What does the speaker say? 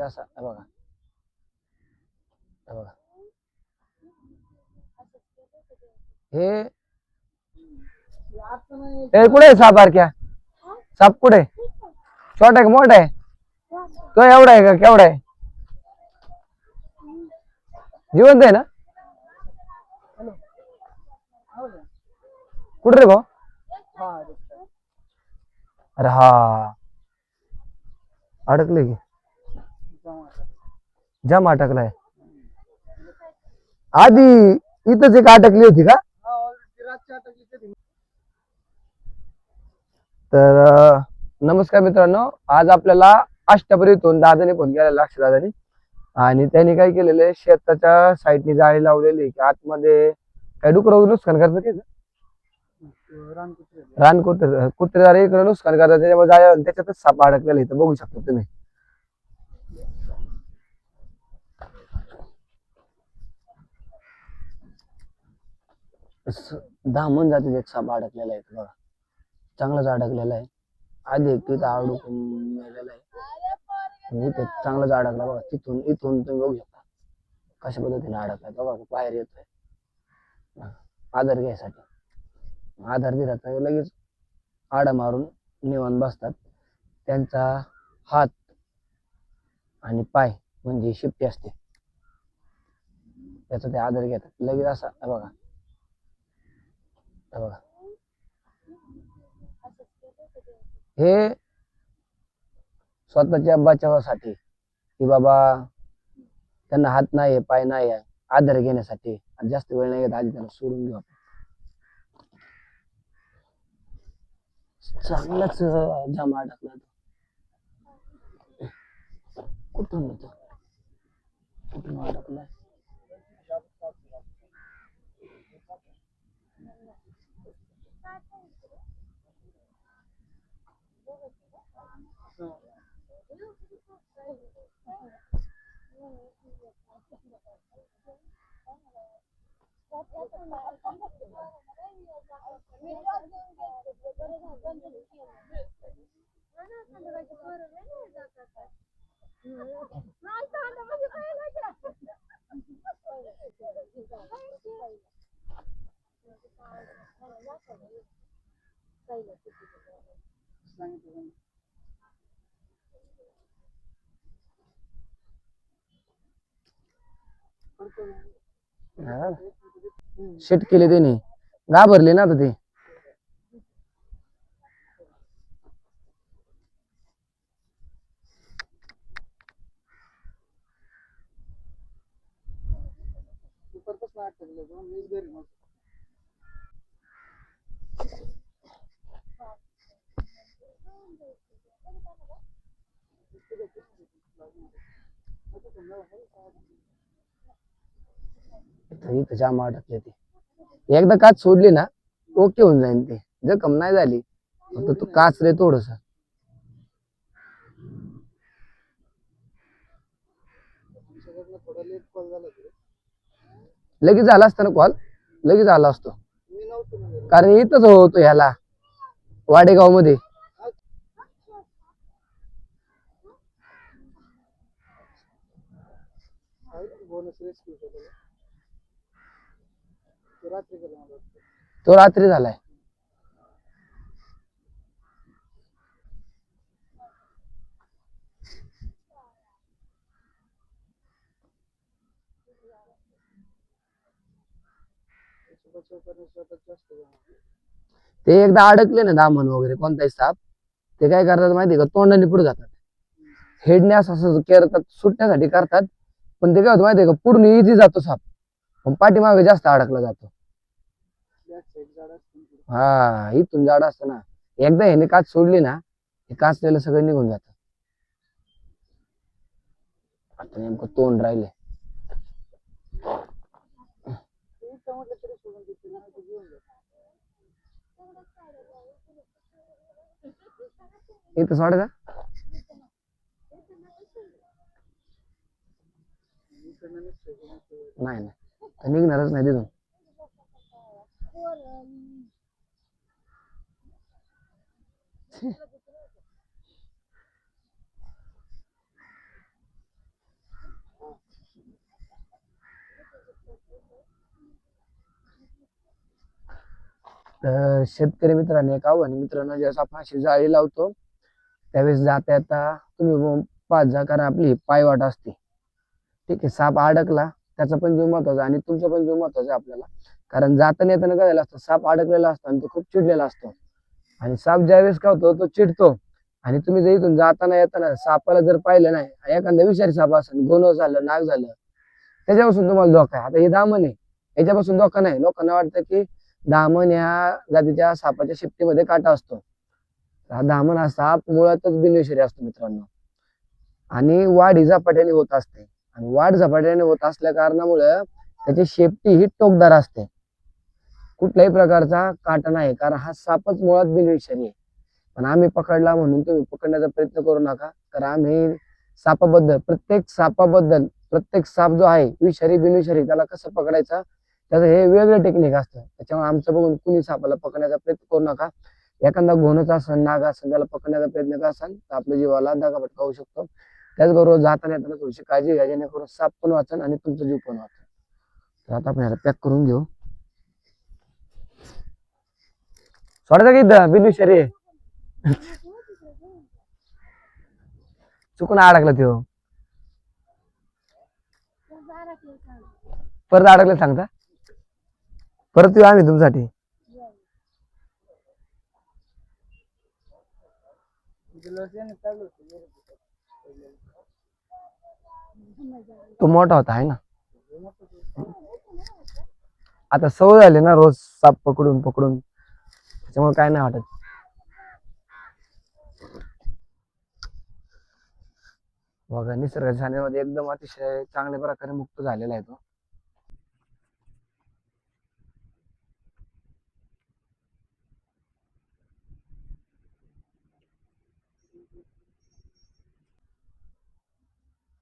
असं हे बघा हे बघा हे हे कुठे आहे साप बारक्या साप कुठे आहे? छोटा आहे का मोठा आहे तो एवढा आहे का केवढा आहे जिवंत आहे ना कुठे रे भाऊ अरे हा अडकले की जाम अटकलाय आधी इथंच एक अटकली होती का तर नमस्कार मित्रांनो आज आपल्याला अष्टापरीतून दादाने फोन केलेला लक्ष दादानी आणि त्यांनी काय केलेलं आहे शेताच्या साईडनी जाळी लावलेली की आतमध्ये काय डुकर नुकसान करतात त्याचं रान कुत्रेदार इकडे नुकसान करतात त्याच्यामुळे जाळ्या त्याच्यातच साप अडकलेला इथं बघू शकता तुम्ही दामून जाते एक साप अडकलेला आहे बघा चांगलाच अडकलेला आहे आधी एक तिथं अडकून मेलेला आहे इथे चांगलाच अडकला बघा तिथून इथून तुम्ही बघू शकता कशा पद्धतीने अडकलाय बघा बाहेर येतोय आधार घ्यायसाठी आधार दिला तर लगेच आडा मारून निवांत बसतात त्यांचा हात आणि पाय म्हणजे शिप्टी असते त्याचा ते आधार घेतात लगेच असा बघा बघा हे स्वतःच्या बचावासाठी की बाबा त्यांना हात नाही पाय नाही आधार घेण्यासाठी जास्त वेळ नाही घेत आधी त्यांना सोडून घेऊ आपण चांगलाच जमा टाकला कुठून होतो कुठून अडकलाय शेट केले त्याने घाबरले ना आता ते इथं जाम अडकले ते एकदा काच सोडली ना ओके होऊन जाईल ते जखम नाही झाली फक्त तू काच रे थोडस लगेच झाला असता ना कॉल लगेच आला असतो कारण इथंच होतो ह्याला वाडेगाव मध्ये तो रात्री झालाय ते एकदा अडकले ना दामन वगैरे कोणताही साप ते काय करतात माहितीये का तोंडाने पुढे जातात हेडने असं करतात सुटण्यासाठी करतात पण ते काय होतं माहितीये का पुढून इझी जातो साप पण पाठीमागे जास्त अडकला जातो हा इथून जाड असतं ना एकदा ह्याने काच सोडली ना हे काचलेलं सगळं निघून जात आता नेमकं तोंड राहिले इथं सोडायचा नाही नाही निघणारच नाही तिथून तर शेतकरी मित्रांनी एक आव्हान मित्रांनो, ज्यावेळेस आपण अशी जाळी लावतो त्यावेळेस जाता येता तुम्ही पाहत जा, कारण आपली पायवाट असते. ठीक आहे, साप अडकला त्याचा पण जीव महत्वाचा आणि तुमचा पण जीव महत्वाचा आहे आपल्याला. कारण जाताना येताना काय झालं असतं, साप अडकलेला असतो आणि तो खूप चिडलेला असतो. आणि साप ज्यावेळेस काय होतो तो चिडतो. आणि तुम्ही जर इथून जाताना येताना सापाला जर पाहिलं नाही, एखादा विषारी साप असेल, गोनस झालं, नाग झालं, त्याच्यापासून तुम्हाला धोका आहे. आता हे दामन आहे, याच्यापासून धोका नाही. लोकांना वाटतं की दामन या जातीच्या सापाच्या शेपटीमध्ये काटा असतो. हा दामन हा साप मुळातच बिनविषारी असतो मित्रांनो. आणि वाढ ही झपाट्याने होत असते. आणि वाढ झपाट्याने होत असल्या कारणामुळे त्याची शेपटी ही टोकदार असते. कुठल्याही प्रकारचा काटा नाही, कारण हा सापच मुळात बिनविषारी आहे. पण आम्ही पकडला म्हणून तुम्ही पकडण्याचा प्रयत्न करू नका. कारण आम्ही सापाबद्दल, प्रत्येक साप जो आहे विषारी बिनविषारी त्याला कसं पकडायचा, त्याचं हे वेगळं टेक्निक असतं. त्याच्यामुळे आमचं बघून कुणी सापाला पकडण्याचा प्रयत्न करू नका. एखादा घोणच असेल, नाग असेल, त्याला पकडण्याचा प्रयत्न करसाल तर आपल्या जीवाला दगाफटका होऊ शकतो. त्याचबरोबर जाताना येताना थोडीशी काळजी घ्या, जेणेकरून साप पण वाचन आणि तुमचा जीव पण वाचन. तर आता आपण याला पॅक करून घेऊ. सोडायचं की इथं बिनविषारी आहे. चुकून अडकला तो. परत अडकलं सांगता, परत येऊ आम्ही तुमच्यासाठी. तो मोठा होता आहे ना. आता सवय झाली ना रोज साप पकडून पकडून, त्याच्यामुळे काय नाही वाटत. बघा, निसर्ग छानेमध्ये एकदम अतिशय चांगल्या प्रकारे मुक्त झालेला आहे तो.